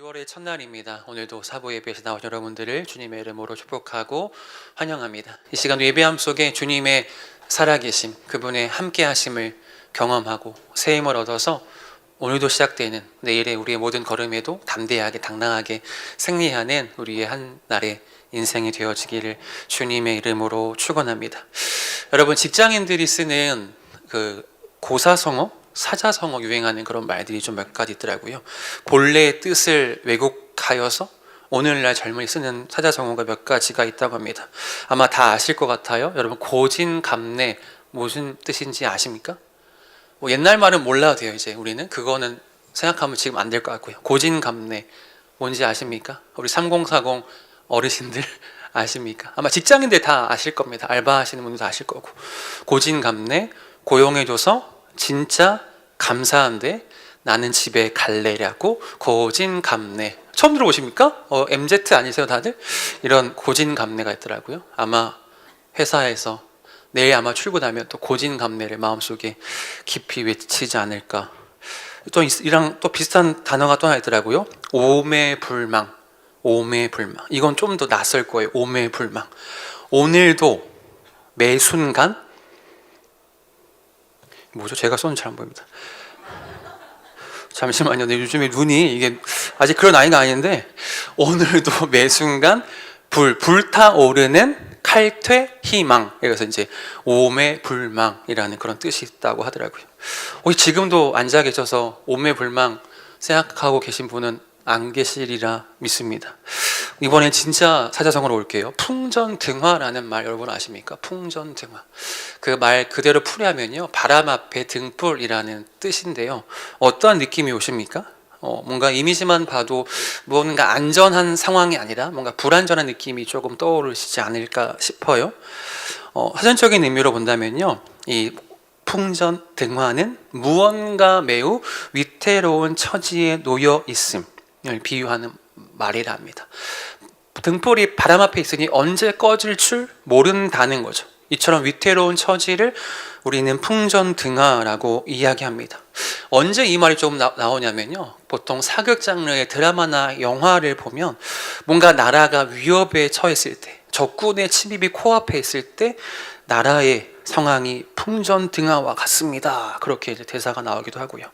1월의 첫날입니다. 오늘도 사부 예배에서 나온 여러분들을 주님의 이름으로 축복하고 환영합니다. 이 시간 예배함 속에 주님의 살아계심, 그분의 함께하심을 경험하고 새 힘을 얻어서 오늘도 시작되는 내일의 우리의 모든 걸음에도 담대하게 당당하게 승리하는 우리의 한 날의 인생이 되어지기를 주님의 이름으로 축원합니다. 여러분, 직장인들이 쓰는 그 고사성어, 사자성어 유행하는 그런 말들이 좀 몇 가지 있더라고요. 본래의 뜻을 왜곡하여서 오늘날 젊은이 쓰는 사자성어가 몇 가지가 있다고 합니다. 아마 다 아실 것 같아요. 여러분, 고진감래 무슨 뜻인지 아십니까? 뭐 옛날 말은 몰라도 돼요. 이제 우리는 그거는 생각하면 지금 안 될 것 같고요. 고진감래 뭔지 아십니까? 우리 3040 어르신들 아십니까? 아마 직장인들 다 아실 겁니다. 알바하시는 분들도 아실 거고. 고진감래, 고용해줘서 진짜 감사한데 나는 집에 갈래라고 고진감래. 처음 들어보십니까? MZ 아니세요 다들? 이런 고진감래가 있더라고요. 아마 회사에서 내일 아마 출근하면 또 고진감래를 마음속에 깊이 외치지 않을까. 또 이랑 또 비슷한 단어가 또 하나 있더라고요. 오매불망. 오매불망. 이건 좀 더 낯설 거예요. 오매불망. 오늘도 매 순간 뭐죠? 제가 쏘는 잘 안 보입니다. 잠시만요. 요즘에 눈이 이게 아직 그런 나이가 아닌데 오늘도 매 순간 불타오르는 칼퇴 희망. 그래서 이제 오매불망이라는 그런 뜻이 있다고 하더라고요. 혹시 지금도 앉아 계셔서 오매불망 생각하고 계신 분은 안 계시리라 믿습니다. 이번엔 진짜 사자성어로 올게요. 풍전등화라는 말 여러분 아십니까? 풍전등화. 그 말 그대로 풀이하면요, 바람 앞에 등불이라는 뜻인데요. 어떠한 느낌이 오십니까? 뭔가 이미지만 봐도 뭔가 안전한 상황이 아니라 뭔가 불안전한 느낌이 조금 떠오르시지 않을까 싶어요. 사전적인 의미로 본다면요, 이 풍전등화는 무언가 매우 위태로운 처지에 놓여 있음을 비유하는 말이라 합니다. 등불이 바람 앞에 있으니 언제 꺼질 줄 모른다는 거죠. 이처럼 위태로운 처지를 우리는 풍전등화라고 이야기합니다. 언제 이 말이 조금 나오냐면요, 보통 사극 장르의 드라마나 영화를 보면 뭔가 나라가 위협에 처했을 때, 적군의 침입이 코앞에 있을 때 나라의 상황이 풍전등화와 같습니다. 그렇게 이제 대사가 나오기도 하고요.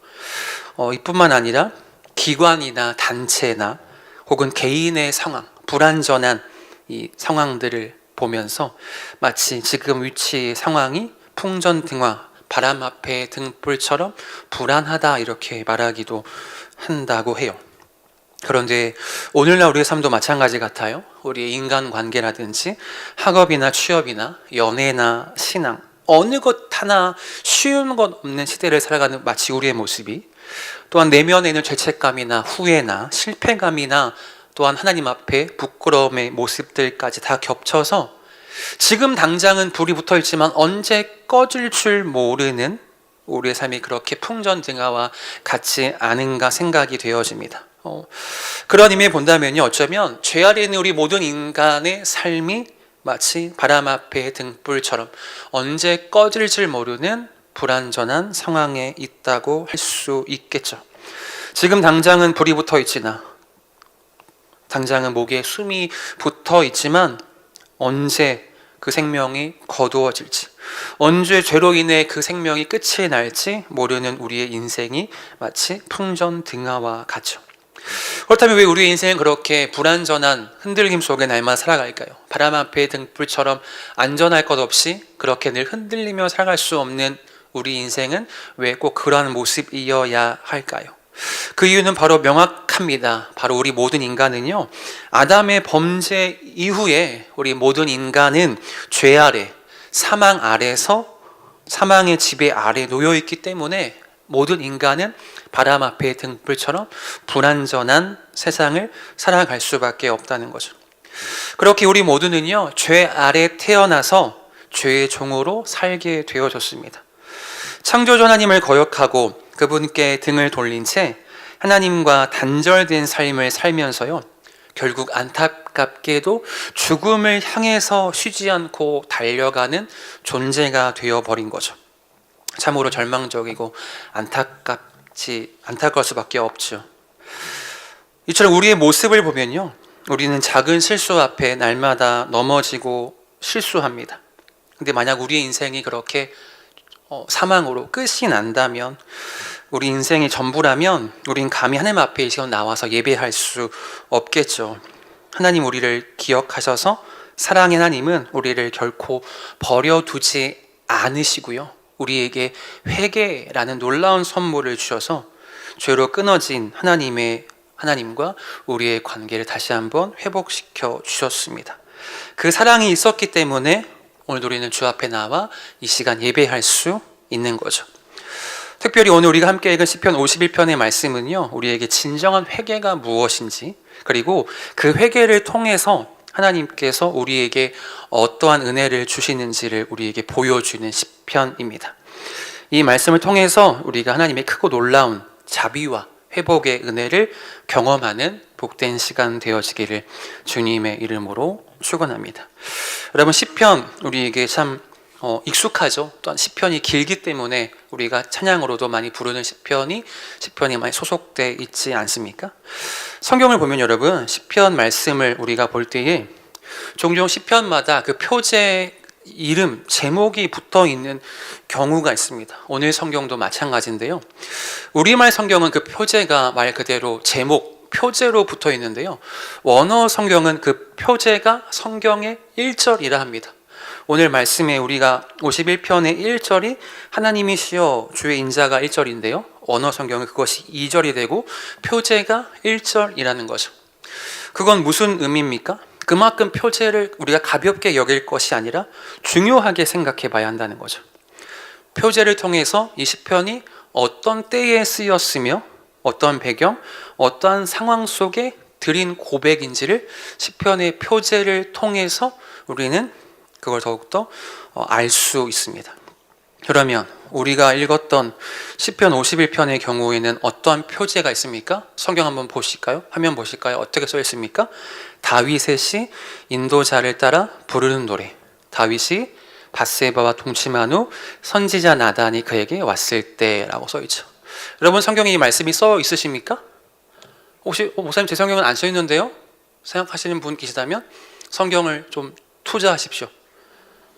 이뿐만 아니라 기관이나 단체나 혹은 개인의 상황, 불안전한 이 상황들을 보면서 마치 지금 위치의 상황이 풍전등화, 바람 앞에 등불처럼 불안하다 이렇게 말하기도 한다고 해요. 그런데 오늘날 우리의 삶도 마찬가지 같아요. 우리의 인간관계라든지 학업이나 취업이나 연애나 신앙, 어느 것 하나 쉬운 것 없는 시대를 살아가는 마치 우리의 모습이, 또한 내면에는 죄책감이나 후회나 실패감이나 또한 하나님 앞에 부끄러움의 모습들까지 다 겹쳐서 지금 당장은 불이 붙어 있지만 언제 꺼질 줄 모르는 우리의 삶이 그렇게 풍전등화와 같지 않은가 생각이 되어집니다. 그런 의미에 본다면요, 어쩌면 죄 아래 있는 우리 모든 인간의 삶이 마치 바람 앞에 등불처럼 언제 꺼질 줄 모르는 불안전한 상황에 있다고 할 수 있겠죠. 지금 당장은 불이 붙어 있지나 당장은 목에 숨이 붙어 있지만 언제 그 생명이 거두어질지, 언제 죄로 인해 그 생명이 끝이 날지 모르는 우리의 인생이 마치 풍전등화와 같죠. 그렇다면 왜 우리의 인생은 그렇게 불안전한 흔들림 속에 날만 살아갈까요? 바람 앞에 등불처럼 안전할 것 없이 그렇게 늘 흔들리며 살아갈 수 없는 우리 인생은 왜 꼭 그러한 모습이어야 할까요? 그 이유는 바로 명확합니다. 바로 우리 모든 인간은요, 아담의 범죄 이후에 우리 모든 인간은 죄 아래, 사망 아래서 사망의 지배 아래 놓여 있기 때문에 모든 인간은 바람 앞에 등불처럼 불안전한 세상을 살아갈 수밖에 없다는 거죠. 그렇게 우리 모두는요, 죄 아래 태어나서 죄의 종으로 살게 되어졌습니다. 창조주 하나님을 거역하고 그분께 등을 돌린 채 하나님과 단절된 삶을 살면서요, 결국 안타깝게도 죽음을 향해서 쉬지 않고 달려가는 존재가 되어버린 거죠. 참으로 절망적이고 안타까울 수밖에 없죠. 이처럼 우리의 모습을 보면요, 우리는 작은 실수 앞에 날마다 넘어지고 실수합니다. 근데 만약 우리의 인생이 그렇게 사망으로 끝이 난다면, 우리 인생이 전부라면 우린 감히 하나님 앞에 이 시간 나와서 예배할 수 없겠죠. 하나님 우리를 기억하셔서 사랑의 하나님은 우리를 결코 버려두지 않으시고요, 우리에게 회개라는 놀라운 선물을 주셔서 죄로 끊어진 하나님과 우리의 관계를 다시 한번 회복시켜 주셨습니다. 그 사랑이 있었기 때문에 오늘 우리는 주 앞에 나와 이 시간 예배할 수 있는 거죠. 특별히 오늘 우리가 함께 읽은 시편 51편의 말씀은요, 우리에게 진정한 회개가 무엇인지, 그리고 그 회개를 통해서 하나님께서 우리에게 어떠한 은혜를 주시는지를 우리에게 보여주는 시편입니다. 이 말씀을 통해서 우리가 하나님의 크고 놀라운 자비와 회복의 은혜를 경험하는 복된 시간 되어지기를 주님의 이름으로 축원합니다. 여러분, 시편 우리에게 참 익숙하죠. 또한 시편이 길기 때문에 우리가 찬양으로도 많이 부르는 시편이 많이 소속돼 있지 않습니까? 성경을 보면 여러분, 시편 말씀을 우리가 볼 때에 종종 시편마다 그 표제 이름, 제목이 붙어 있는 경우가 있습니다. 오늘 성경도 마찬가지인데요, 우리말 성경은 그 표제가 말 그대로 제목, 표제로 붙어 있는데요, 원어 성경은 그 표제가 성경의 1절이라 합니다. 오늘 말씀에 우리가 51편의 1절이 하나님이시여 주의 인자가 1절인데요, 원어 성경은 그것이 2절이 되고 표제가 1절이라는 거죠. 그건 무슨 의미입니까? 그만큼 표제를 우리가 가볍게 여길 것이 아니라 중요하게 생각해 봐야 한다는 거죠. 표제를 통해서 이 시편이 어떤 때에 쓰였으며 어떤 배경, 어떠한 상황 속에 드린 고백인지를 시편의 표제를 통해서 우리는 그걸 더욱더 알 수 있습니다. 그러면 우리가 읽었던 시편 51편의 경우에는 어떠한 표제가 있습니까? 성경 한번 보실까요? 화면 보실까요? 어떻게 써 있습니까? 다윗의 시 인도자를 따라 부르는 노래. 다윗이 밧세바와 동침한 후 선지자 나단이 그에게 왔을 때라고 써 있죠. 여러분, 성경에 이 말씀이 써 있으십니까? 혹시 목사님 제 성경은 안 써 있는데요? 생각하시는 분 계시다면 성경을 좀 투자하십시오.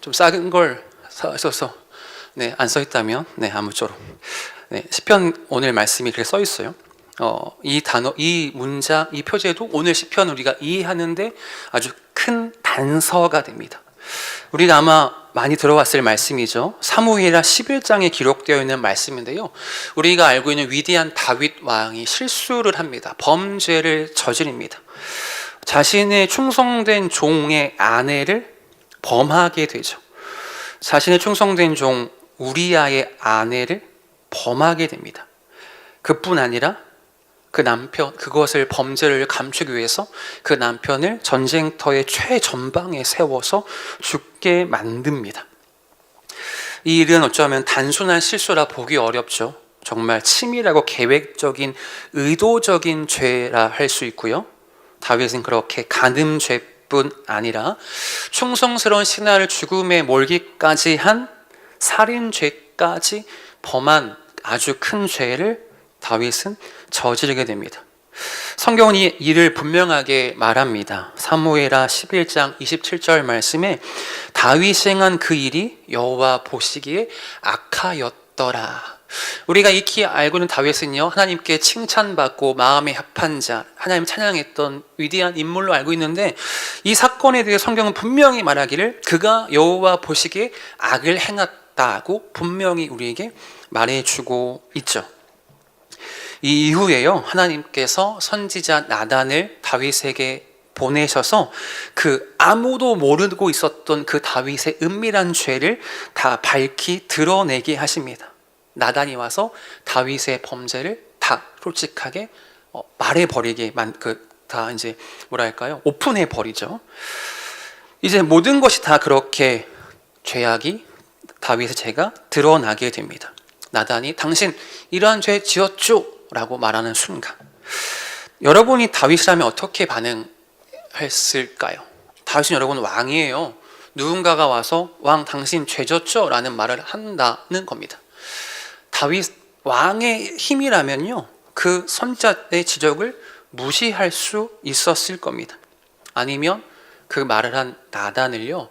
좀 작은 걸 써서 안 써 있다면 아무쪼록 시편 오늘 말씀이 그렇게 써 있어요. 이 단어, 이 문장, 이 표제도 오늘 시편 우리가 이해하는데 아주 큰 단서가 됩니다. 우리가 아마 많이 들어왔을 말씀이죠. 사무엘하 11장에 기록되어 있는 말씀인데요, 우리가 알고 있는 위대한 다윗 왕이 실수를 합니다. 범죄를 저지릅니다. 자신의 충성된 종의 아내를 범하게 되죠. 자신의 충성된 종 우리아의 아내를 범하게 됩니다. 그뿐 아니라 그 남편, 그것을 범죄를 감추기 위해서 그 남편을 전쟁터의 최전방에 세워서 죽게 만듭니다. 이 일은 어쩌면 단순한 실수라 보기 어렵죠. 정말 치밀하고 계획적인 의도적인 죄라 할 수 있고요, 다윗은 그렇게 간음죄뿐 아니라 충성스러운 신하를 죽음에 몰기까지 한 살인죄까지 범한 아주 큰 죄를 다윗은 저지르게 됩니다. 성경은 이 일을 분명하게 말합니다. 사무엘하 11장 27절 말씀에 다윗이 행한 그 일이 여호와 보시기에 악하였더라. 우리가 익히 알고 있는 다윗은요, 하나님께 칭찬받고 마음에 합한 자, 하나님 찬양했던 위대한 인물로 알고 있는데, 이 사건에 대해 성경은 분명히 말하기를 그가 여호와 보시기에 악을 행했다고 분명히 우리에게 말해주고 있죠. 이 이후에요, 하나님께서 선지자 나단을 다윗에게 보내셔서 그 아무도 모르고 있었던 그 다윗의 은밀한 죄를 다 밝히 드러내게 하십니다. 나단이 와서 다윗의 범죄를 다 솔직하게 말해버리게 다 이제 뭐랄까요, 오픈해 버리죠. 이제 모든 것이 다 그렇게 죄악이, 다윗의 죄가 드러나게 됩니다. 나단이 당신 이러한 죄 지었죠? 라고 말하는 순간, 여러분이 다윗이라면 어떻게 반응했을까요? 다윗은 여러분 왕이에요. 누군가가 와서 왕 당신 죄 졌죠? 라는 말을 한다는 겁니다. 다윗 왕의 힘이라면요, 그 선지자의 지적을 무시할 수 있었을 겁니다. 아니면 그 말을 한 나단을요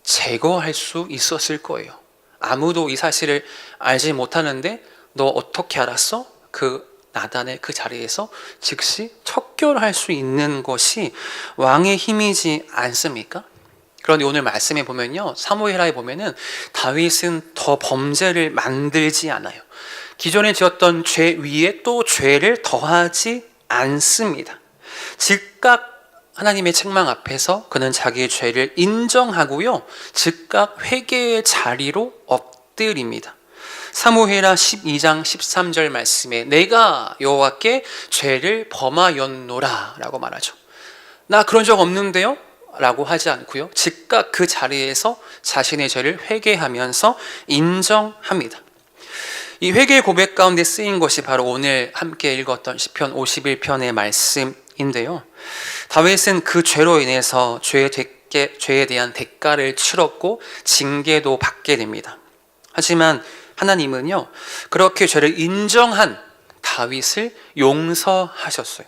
제거할 수 있었을 거예요. 아무도 이 사실을 알지 못하는데 너 어떻게 알았어? 그 나단의 그 자리에서 즉시 척결할 수 있는 것이 왕의 힘이지 않습니까? 그런데 오늘 말씀에 보면요, 사무엘하에 보면은 다윗은 더 범죄를 만들지 않아요. 기존에 지었던 죄 위에 또 죄를 더하지 않습니다. 즉각 하나님의 책망 앞에서 그는 자기의 죄를 인정하고요, 즉각 회개의 자리로 엎드립니다. 사무엘하 12장 13절 말씀에 내가 여호와께 죄를 범하였노라 라고 말하죠. 나 그런 적 없는데요? 라고 하지 않고요, 즉각 그 자리에서 자신의 죄를 회개하면서 인정합니다. 이 회개의 고백 가운데 쓰인 것이 바로 오늘 함께 읽었던 시편 51편의 말씀인데요, 다윗은 그 죄로 인해서 죄에 대한 대가를 치렀고 징계도 받게 됩니다. 하지만 하나님은요, 그렇게 죄를 인정한 다윗을 용서하셨어요.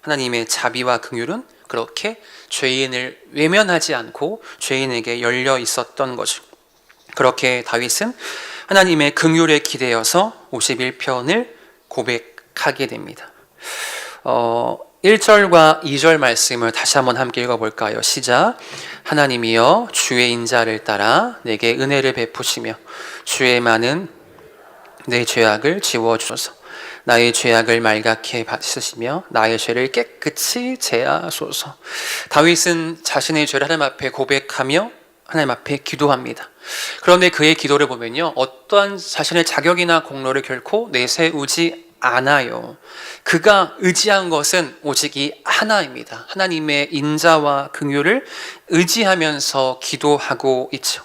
하나님의 자비와 긍휼은 그렇게 죄인을 외면하지 않고 죄인에게 열려 있었던 거죠. 그렇게 다윗은 하나님의 긍휼에 기대어서 51편을 고백하게 됩니다. 1절과 2절 말씀을 다시 한번 함께 읽어볼까요? 시작. 하나님이여 주의 인자를 따라 내게 은혜를 베푸시며 주의 많은 내 죄악을 지워주소서. 나의 죄악을 말갛게 씻으시며 나의 죄를 깨끗이 제하소서. 다윗은 자신의 죄를 하나님 앞에 고백하며 하나님 앞에 기도합니다. 그런데 그의 기도를 보면요, 어떠한 자신의 자격이나 공로를 결코 내세우지 않아요. 그가 의지한 것은 오직 이 하나입니다. 하나님의 인자와 긍휼을 의지하면서 기도하고 있죠.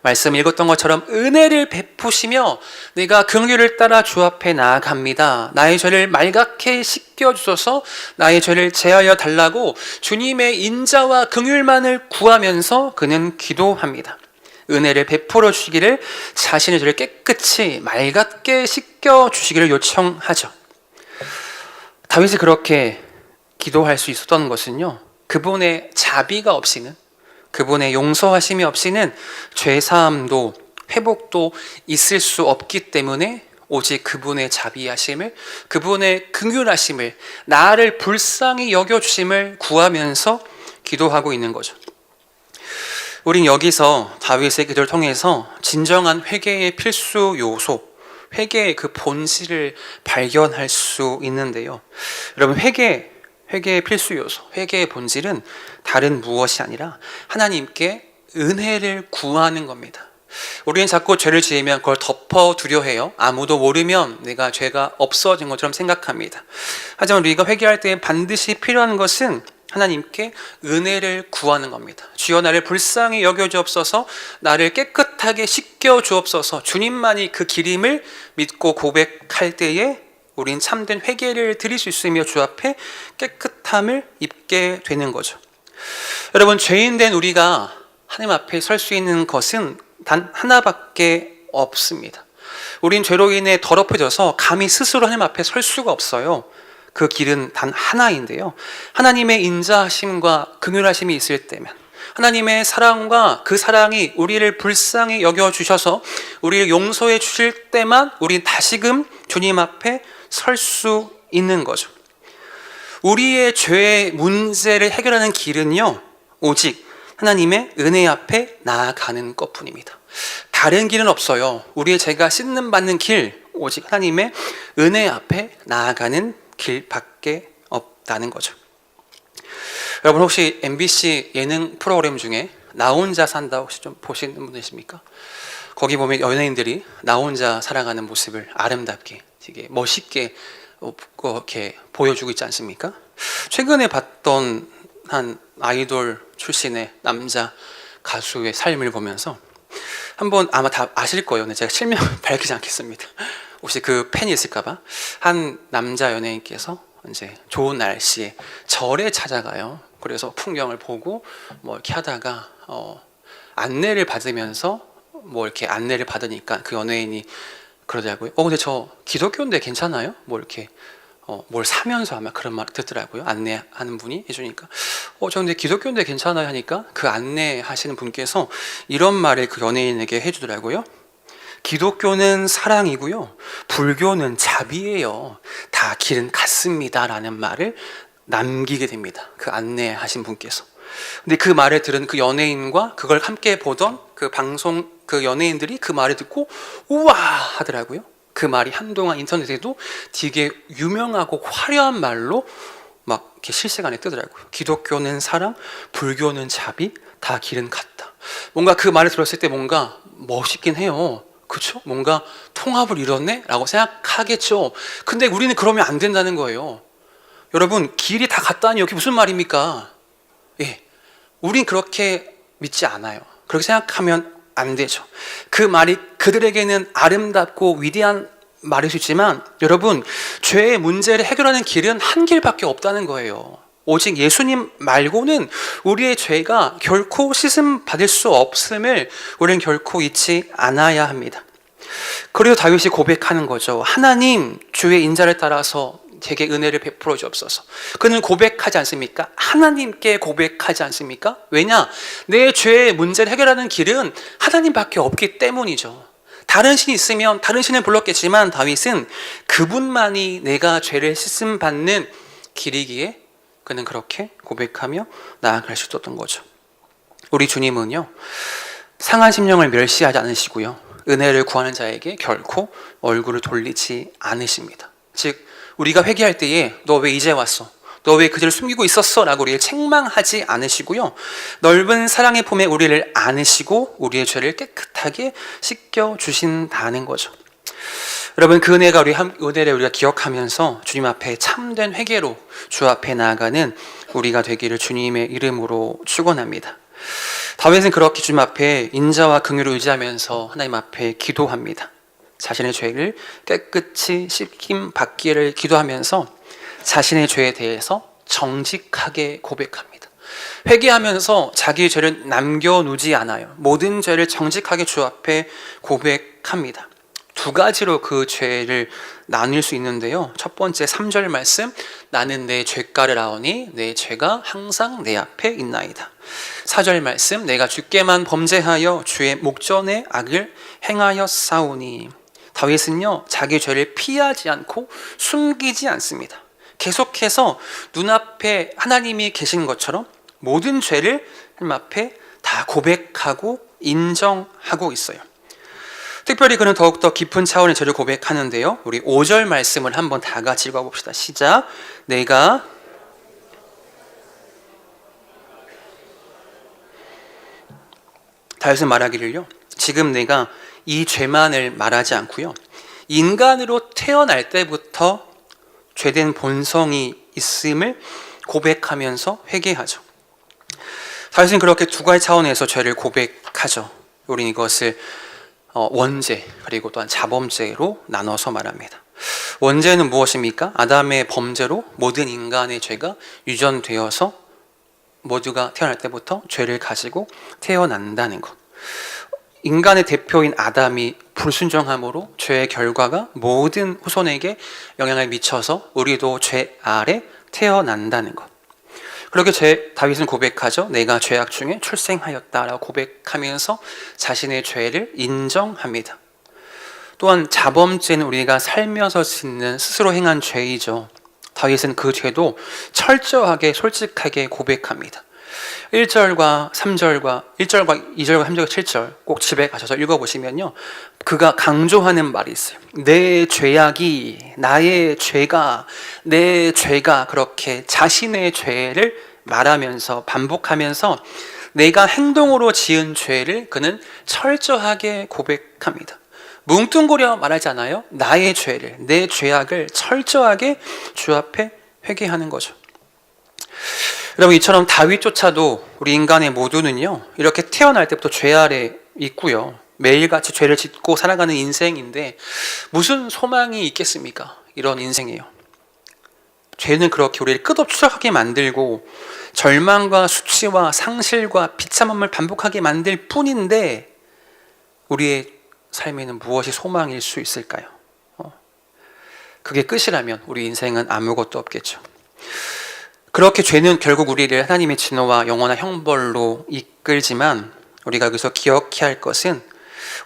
말씀 읽었던 것처럼 은혜를 베푸시며 내가 긍휼을 따라 주 앞에 나아갑니다. 나의 죄를 말갛게 씻겨주소서. 나의 죄를 제하여 달라고 주님의 인자와 긍휼만을 구하면서 그는 기도합니다. 은혜를 베풀어 주시기를, 자신의 죄를 깨끗이 맑게 씻겨 주시기를 요청하죠. 다윗이 그렇게 기도할 수 있었던 것은요, 그분의 자비가 없이는, 그분의 용서하심이 없이는 죄사함도 회복도 있을 수 없기 때문에 오직 그분의 자비하심을, 그분의 긍휼하심을, 나를 불쌍히 여겨주심을 구하면서 기도하고 있는 거죠. 우린 여기서 다윗의 기도를 통해서 진정한 회개의 필수 요소, 회개의 그 본질을 발견할 수 있는데요. 여러분, 회개의 필수 요소, 회개의 본질은 다른 무엇이 아니라 하나님께 은혜를 구하는 겁니다. 우리는 자꾸 죄를 지으면 그걸 덮어두려 해요. 아무도 모르면 내가 죄가 없어진 것처럼 생각합니다. 하지만 우리가 회개할 때 반드시 필요한 것은 하나님께 은혜를 구하는 겁니다. 주여 나를 불쌍히 여겨주옵소서. 나를 깨끗하게 씻겨주옵소서. 주님만이 그 길임을 믿고 고백할 때에 우린 참된 회개를 드릴 수 있으며 주 앞에 깨끗함을 입게 되는 거죠. 여러분, 죄인된 우리가 하나님 앞에 설 수 있는 것은 단 하나밖에 없습니다. 우린 죄로 인해 더럽혀져서 감히 스스로 하나님 앞에 설 수가 없어요. 그 길은 단 하나인데요, 하나님의 인자하심과 긍휼하심이 있을 때면, 하나님의 사랑과 그 사랑이 우리를 불쌍히 여겨주셔서 우리를 용서해 주실 때만 우린 다시금 주님 앞에 설 수 있는 거죠. 우리의 죄의 문제를 해결하는 길은요, 오직 하나님의 은혜 앞에 나아가는 것뿐입니다. 다른 길은 없어요. 우리의 죄가 씻는 받는 길, 오직 하나님의 은혜 앞에 나아가는 길밖에 없다는 거죠. 여러분, 혹시 MBC 예능 프로그램 중에 나 혼자 산다 혹시 좀 보시는 분 계십니까? 거기 보면 연예인들이 나 혼자 살아가는 모습을 아름답게, 되게 멋있게 이렇게 보여주고 있지 않습니까? 최근에 봤던 한 아이돌 출신의 남자 가수의 삶을 보면서 한번 아마 다 아실 거예요. 근데 제가 실명을 밝히지 않겠습니다. 혹시 그 팬이 있을까봐. 한 남자 연예인께서 이제 좋은 날씨에 절에 찾아가요. 그래서 풍경을 보고 뭐 이렇게 하다가 안내를 받으면서 뭐 이렇게 안내를 받으니까 그 연예인이 그러더라고요. 근데 저 기독교인데 괜찮아요? 뭐 이렇게 뭘 사면서 아마 그런 말 듣더라고요. 안내하는 분이 해주니까 저 근데 기독교인데 괜찮아요 하니까 그 안내하시는 분께서 이런 말을 그 연예인에게 해주더라고요. 기독교는 사랑이고요, 불교는 자비예요. 다 길은 같습니다 라는 말을 남기게 됩니다, 그 안내하신 분께서. 근데 그 말을 들은 그 연예인과 그걸 함께 보던 그 방송 그 연예인들이 그 말을 듣고 우와 하더라고요. 그 말이 한동안 인터넷에도 되게 유명하고 화려한 말로 막 이렇게 실시간에 뜨더라고요. 기독교는 사랑, 불교는 자비, 다 길은 같다. 뭔가 그 말을 들었을 때 뭔가 멋있긴 해요. 그렇죠? 뭔가 통합을 이뤘네? 라고 생각하겠죠. 근데 우리는 그러면 안 된다는 거예요. 여러분, 길이 다 같다니 여기 무슨 말입니까? 예, 우린 그렇게 믿지 않아요. 그렇게 생각하면 안 되죠. 그 말이 그들에게는 아름답고 위대한 말일 수 있지만 여러분, 죄의 문제를 해결하는 길은 한 길밖에 없다는 거예요. 오직 예수님 말고는 우리의 죄가 결코 씻음 받을 수 없음을 우리는 결코 잊지 않아야 합니다. 그리고 다윗이 고백하는 거죠. 하나님, 주의 인자를 따라서 제게 은혜를 베풀어 주옵소서. 그는 고백하지 않습니까? 하나님께 고백하지 않습니까? 왜냐? 내 죄의 문제를 해결하는 길은 하나님밖에 없기 때문이죠. 다른 신이 있으면 다른 신을 불렀겠지만 다윗은 그분만이 내가 죄를 씻음 받는 길이기에 그는 그렇게 고백하며 나아갈 수 있었던 거죠. 우리 주님은요, 상한 심령을 멸시하지 않으시고요, 은혜를 구하는 자에게 결코 얼굴을 돌리지 않으십니다. 즉, 우리가 회개할 때에 너 왜 이제 왔어? 너 왜 그들을 숨기고 있었어? 라고 우리를 책망하지 않으시고요, 넓은 사랑의 품에 우리를 안으시고 우리의 죄를 깨끗하게 씻겨주신다는 거죠. 여러분, 그 은혜가 은혜를 우리가 기억하면서 주님 앞에 참된 회개로 주 앞에 나아가는 우리가 되기를 주님의 이름으로 축원합니다. 다윗은 그렇게 주님 앞에 인자와 긍휼을 의지하면서 하나님 앞에 기도합니다. 자신의 죄를 깨끗이 씻김 받기를 기도하면서 자신의 죄에 대해서 정직하게 고백합니다. 회개하면서 자기의 죄를 남겨놓지 않아요. 모든 죄를 정직하게 주 앞에 고백합니다. 두 가지로 그 죄를 나눌 수 있는데요. 첫 번째 3절 말씀, 나는 내 죄가를 아오니 내 죄가 항상 내 앞에 있나이다. 4절 말씀, 내가 주께만 범죄하여 주의 목전에 악을 행하였사오니. 다윗은요, 자기 죄를 피하지 않고 숨기지 않습니다. 계속해서 눈앞에 하나님이 계신 것처럼 모든 죄를 하나님 앞에 다 고백하고 인정하고 있어요. 특별히 그는 더욱더 깊은 차원의 죄를 고백하는데요, 우리 5절 말씀을 한번 다 같이 읽어봅시다. 시작. 내가 다윗은 말하기를요, 지금 내가 이 죄만을 말하지 않고요, 인간으로 태어날 때부터 죄된 본성이 있음을 고백하면서 회개하죠. 다윗은 그렇게 두 가지 차원에서 죄를 고백하죠. 우리는 이것을 원죄 그리고 또한 자범죄로 나눠서 말합니다. 원죄는 무엇입니까? 아담의 범죄로 모든 인간의 죄가 유전되어서 모두가 태어날 때부터 죄를 가지고 태어난다는 것. 인간의 대표인 아담이 불순종함으로 죄의 결과가 모든 후손에게 영향을 미쳐서 우리도 죄 아래 태어난다는 것. 그렇게 다윗은 고백하죠. 내가 죄악 중에 출생하였다라고 고백하면서 자신의 죄를 인정합니다. 또한 자범죄는 우리가 살면서 짓는 스스로 행한 죄이죠. 다윗은 그 죄도 철저하게 솔직하게 고백합니다. 1절과 3절과 1절과 2절과 3절과 7절 꼭 집에 가셔서 읽어보시면요, 그가 강조하는 말이 있어요. 내 죄악이, 나의 죄가, 내 죄가, 그렇게 자신의 죄를 말하면서 반복하면서 내가 행동으로 지은 죄를 그는 철저하게 고백합니다. 뭉뚱그려 말하지 않아요. 나의 죄를, 내 죄악을 철저하게 주 앞에 회개하는 거죠. 여러분, 이처럼 다윗조차도 우리 인간의 모두는요, 이렇게 태어날 때부터 죄 아래 있고요, 매일같이 죄를 짓고 살아가는 인생인데 무슨 소망이 있겠습니까? 이런 인생이에요. 죄는 그렇게 우리를 끝없이 추적하게 만들고 절망과 수치와 상실과 비참함을 반복하게 만들 뿐인데 우리의 삶에는 무엇이 소망일 수 있을까요? 그게 끝이라면 우리 인생은 아무것도 없겠죠. 그렇게 죄는 결국 우리를 하나님의 진노와 영원한 형벌로 이끌지만 우리가 여기서 기억해야 할 것은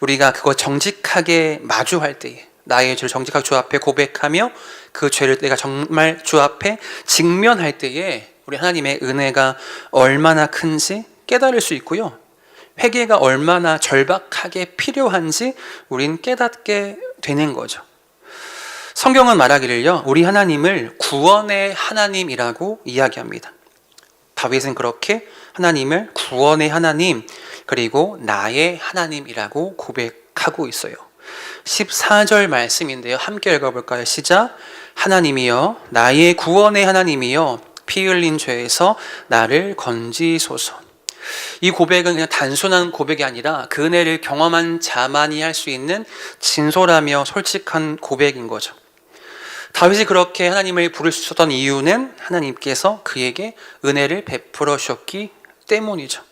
우리가 그거 정직하게 마주할 때에 나의 죄를 정직하게 주 앞에 고백하며 그 죄를 내가 정말 주 앞에 직면할 때에 우리 하나님의 은혜가 얼마나 큰지 깨달을 수 있고요. 회개가 얼마나 절박하게 필요한지 우린 깨닫게 되는 거죠. 성경은 말하기를요, 우리 하나님을 구원의 하나님이라고 이야기합니다. 다윗은 그렇게 하나님을 구원의 하나님, 그리고 나의 하나님이라고 고백하고 있어요. 14절 말씀인데요, 함께 읽어볼까요? 시작. 하나님이여, 나의 구원의 하나님이여, 피 흘린 죄에서 나를 건지소서. 이 고백은 그냥 단순한 고백이 아니라 그 은혜를 경험한 자만이 할 수 있는 진솔하며 솔직한 고백인 거죠. 다윗이 그렇게 하나님을 부르셨던 이유는 하나님께서 그에게 은혜를 베풀어 주셨기 때문이죠.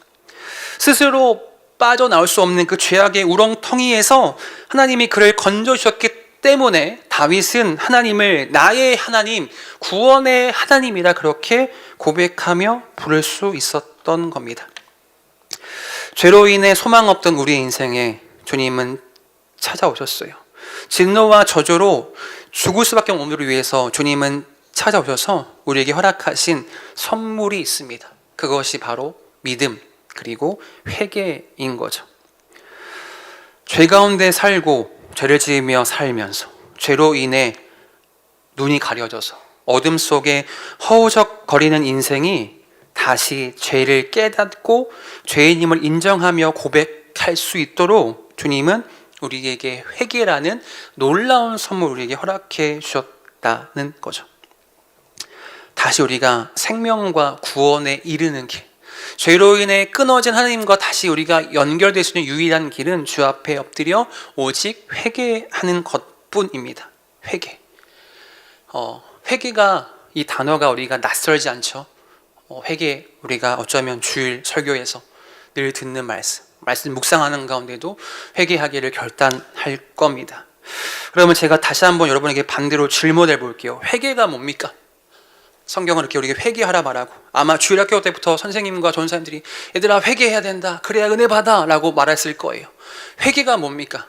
스스로 빠져나올 수 없는 그 죄악의 우렁텅이에서 하나님이 그를 건져주셨기 때문에 다윗은 하나님을 나의 하나님, 구원의 하나님이라 그렇게 고백하며 부를 수 있었던 겁니다. 죄로 인해 소망 없던 우리의 인생에 주님은 찾아오셨어요. 진노와 저주로 죽을 수밖에 없는 우리를 위해서 주님은 찾아오셔서 우리에게 허락하신 선물이 있습니다. 그것이 바로 믿음, 그리고 회개인 거죠. 죄 가운데 살고 죄를 지으며 살면서 죄로 인해 눈이 가려져서 어둠 속에 허우적거리는 인생이 다시 죄를 깨닫고 죄인임을 인정하며 고백할 수 있도록 주님은 우리에게 회개라는 놀라운 선물을 우리에게 허락해 주셨다는 거죠. 다시 우리가 생명과 구원에 이르는 길, 죄로 인해 끊어진 하나님과 다시 우리가 연결될 수 있는 유일한 길은 주 앞에 엎드려 오직 회개하는 것뿐입니다. 회개. 회개가, 이 단어가 우리가 낯설지 않죠. 회개, 우리가 어쩌면 주일 설교에서 늘 듣는 말씀 묵상하는 가운데도 회개하기를 결단할 겁니다. 그러면 제가 다시 한번 여러분에게 반대로 질문해 볼게요. 회개가 뭡니까? 성경은 이렇게 우리에게 회개하라 말하고, 아마 주일학교 때부터 선생님과 전사님들이 얘들아 회개해야 된다, 그래야 은혜 받아 라고 말했을 거예요. 회개가 뭡니까?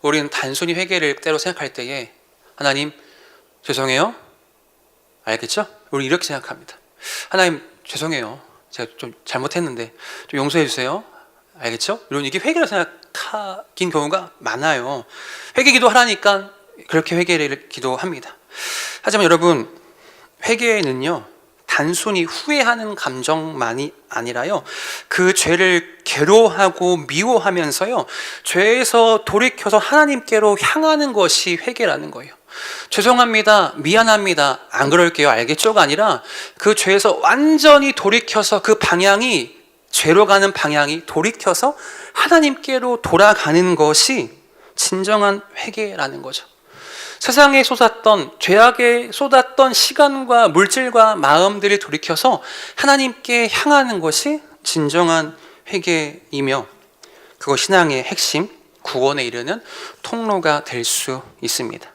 우리는 단순히 회개를 때로 생각할 때에 하나님 죄송해요, 알겠죠? 우리 이렇게 생각합니다. 하나님 죄송해요, 제가 좀 잘못했는데 좀 용서해 주세요, 알겠죠? 이런 이게 회개로 생각하긴 경우가 많아요. 회개 기도하라니까 그렇게 회개를 기도합니다. 하지만 여러분, 회개는요 단순히 후회하는 감정만이 아니라요, 그 죄를 괴로워하고 미워하면서요 죄에서 돌이켜서 하나님께로 향하는 것이 회개라는 거예요. 죄송합니다, 미안합니다, 안 그럴게요, 알겠죠가 아니라 그 죄에서 완전히 돌이켜서 그 방향이, 죄로 가는 방향이 돌이켜서 하나님께로 돌아가는 것이 진정한 회개라는 거죠. 세상에 쏟았던, 죄악에 쏟았던 시간과 물질과 마음들을 돌이켜서 하나님께 향하는 것이 진정한 회개이며, 그것 신앙의 핵심, 구원에 이르는 통로가 될 수 있습니다.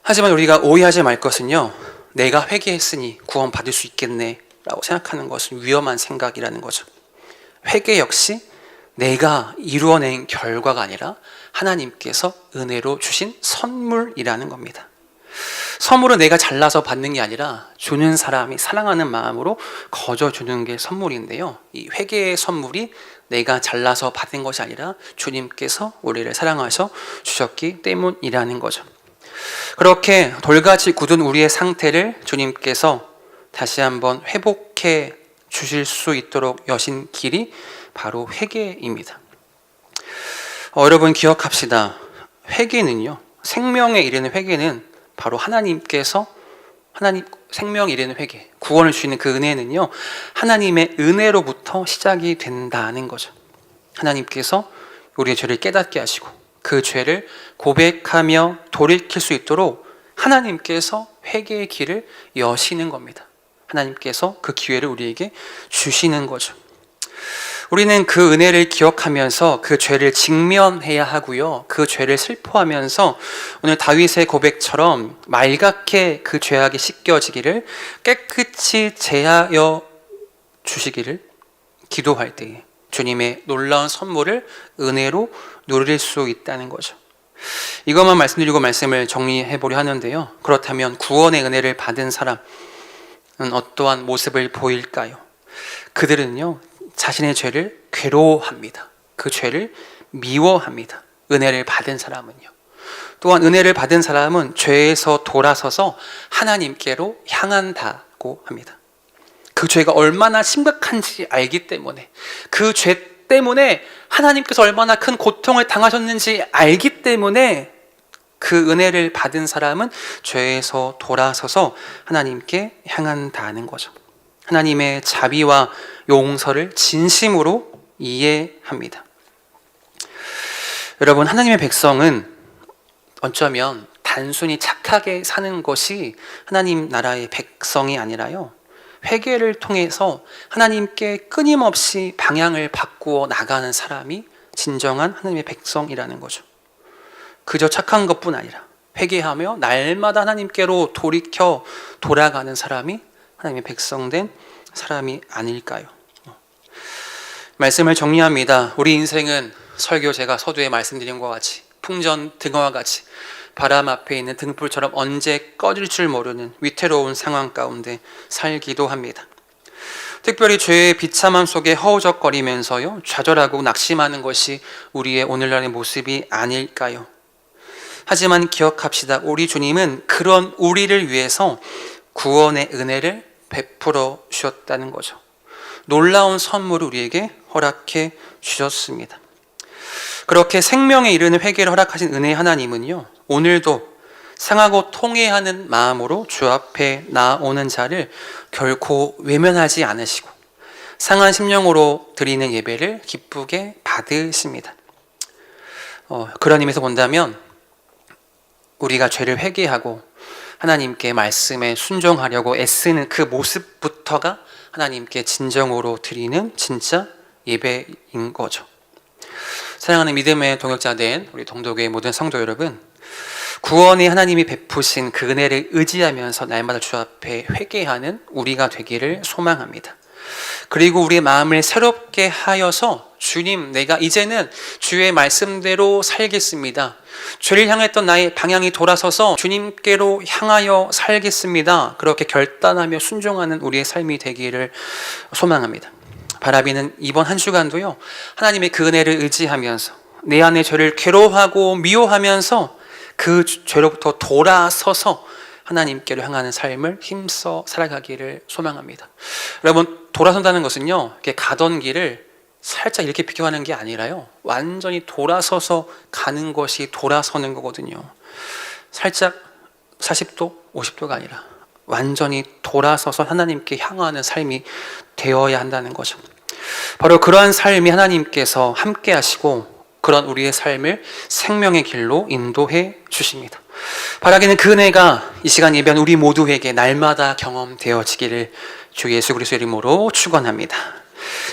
하지만 우리가 오해하지 말 것은요, 내가 회개했으니 구원 받을 수 있겠네 라고 생각하는 것은 위험한 생각이라는 거죠. 회개 역시 내가 이루어낸 결과가 아니라 하나님께서 은혜로 주신 선물이라는 겁니다. 선물은 내가 잘나서 받는 게 아니라 주는 사람이 사랑하는 마음으로 거저 주는 게 선물인데요, 이 회개의 선물이 내가 잘나서 받은 것이 아니라 주님께서 우리를 사랑하셔 주셨기 때문이라는 거죠. 그렇게 돌같이 굳은 우리의 상태를 주님께서 다시 한번 회복해 주실 수 있도록 여신 길이 바로 회개입니다. 여러분 기억합시다. 회개는요, 생명에 이르는 회개는 바로 하나님께서, 생명에 이르는 회개, 구원을 주시는 그 은혜는요 하나님의 은혜로부터 시작이 된다는 거죠. 하나님께서 우리의 죄를 깨닫게 하시고 그 죄를 고백하며 돌이킬 수 있도록 하나님께서 회개의 길을 여시는 겁니다. 하나님께서 그 기회를 우리에게 주시는 거죠. 우리는 그 은혜를 기억하면서 그 죄를 직면해야 하고요. 그 죄를 슬퍼하면서 오늘 다윗의 고백처럼 말갛게 그 죄악이 씻겨지기를, 깨끗이 제하여 주시기를 기도할 때에 주님의 놀라운 선물을 은혜로 누릴 수 있다는 거죠. 이것만 말씀드리고 말씀을 정리해 보려 하는데요. 그렇다면 구원의 은혜를 받은 사람은 어떠한 모습을 보일까요? 그들은요, 자신의 죄를 괴로워합니다. 그 죄를 미워합니다. 은혜를 받은 사람은요. 또한 은혜를 받은 사람은 죄에서 돌아서서 하나님께로 향한다고 합니다. 그 죄가 얼마나 심각한지 알기 때문에, 그 죄 때문에 하나님께서 얼마나 큰 고통을 당하셨는지 알기 때문에 그 은혜를 받은 사람은 죄에서 돌아서서 하나님께 향한다는 거죠. 하나님의 자비와 용서를 진심으로 이해합니다. 여러분, 하나님의 백성은 어쩌면 단순히 착하게 사는 것이 하나님 나라의 백성이 아니라요, 회개를 통해서 하나님께 끊임없이 방향을 바꾸어 나가는 사람이 진정한 하나님의 백성이라는 거죠. 그저 착한 것뿐 아니라 회개하며 날마다 하나님께로 돌이켜 돌아가는 사람이 하나님의 백성된 사람이 아닐까요? 말씀을 정리합니다. 우리 인생은 설교 제가 서두에 말씀드린 것과 같이 풍전 등화와 같이 바람 앞에 있는 등불처럼 언제 꺼질 줄 모르는 위태로운 상황 가운데 살기도 합니다. 특별히 죄의 비참함 속에 허우적거리면서요, 좌절하고 낙심하는 것이 우리의 오늘날의 모습이 아닐까요? 하지만 기억합시다. 우리 주님은 그런 우리를 위해서 구원의 은혜를 베풀어 주셨다는 거죠. 놀라운 선물을 우리에게 허락해 주셨습니다. 그렇게 생명에 이르는 회개를 허락하신 은혜의 하나님은요, 오늘도 상하고 통회하는 마음으로 주 앞에 나오는 자를 결코 외면하지 않으시고 상한 심령으로 드리는 예배를 기쁘게 받으십니다. 그런 의미에서 본다면 우리가 죄를 회개하고 하나님께 말씀에 순종하려고 애쓰는 그 모습부터가 하나님께 진정으로 드리는 진짜 예배인 거죠. 사랑하는 믿음의 동역자된 우리 동독의 모든 성도 여러분, 구원의 하나님이 베푸신 그 은혜를 의지하면서 날마다 주 앞에 회개하는 우리가 되기를 소망합니다. 그리고 우리의 마음을 새롭게 하여서 주님, 내가 이제는 주의 말씀대로 살겠습니다. 죄를 향했던 나의 방향이 돌아서서 주님께로 향하여 살겠습니다. 그렇게 결단하며 순종하는 우리의 삶이 되기를 소망합니다. 바라비는 이번 한 주간도요, 하나님의 그 은혜를 의지하면서 내 안의 죄를 괴로워하고 미워하면서 그 죄로부터 돌아서서 하나님께로 향하는 삶을 힘써 살아가기를 소망합니다. 여러분, 돌아선다는 것은요, 이렇게 가던 길을 살짝 이렇게 비켜가는 게 아니라요, 완전히 돌아서서 가는 것이 돌아서는 거거든요. 살짝 40도, 50도가 아니라 완전히 돌아서서 하나님께 향하는 삶이 되어야 한다는 거죠. 바로 그러한 삶이 하나님께서 함께 하시고 그런 우리의 삶을 생명의 길로 인도해 주십니다. 바라기는 그 은혜가 이 시간 예배한 우리 모두에게 날마다 경험되어지기를 주 예수 그리스도의 이름으로 축원합니다.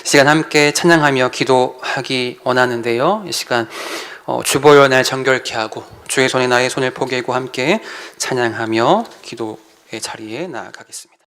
이 시간 함께 찬양하며 기도하기 원하는데요, 이 시간 주보혈 날 정결케 하고 주의 손에 나의 손을 포개고 함께 찬양하며 기도의 자리에 나아가겠습니다.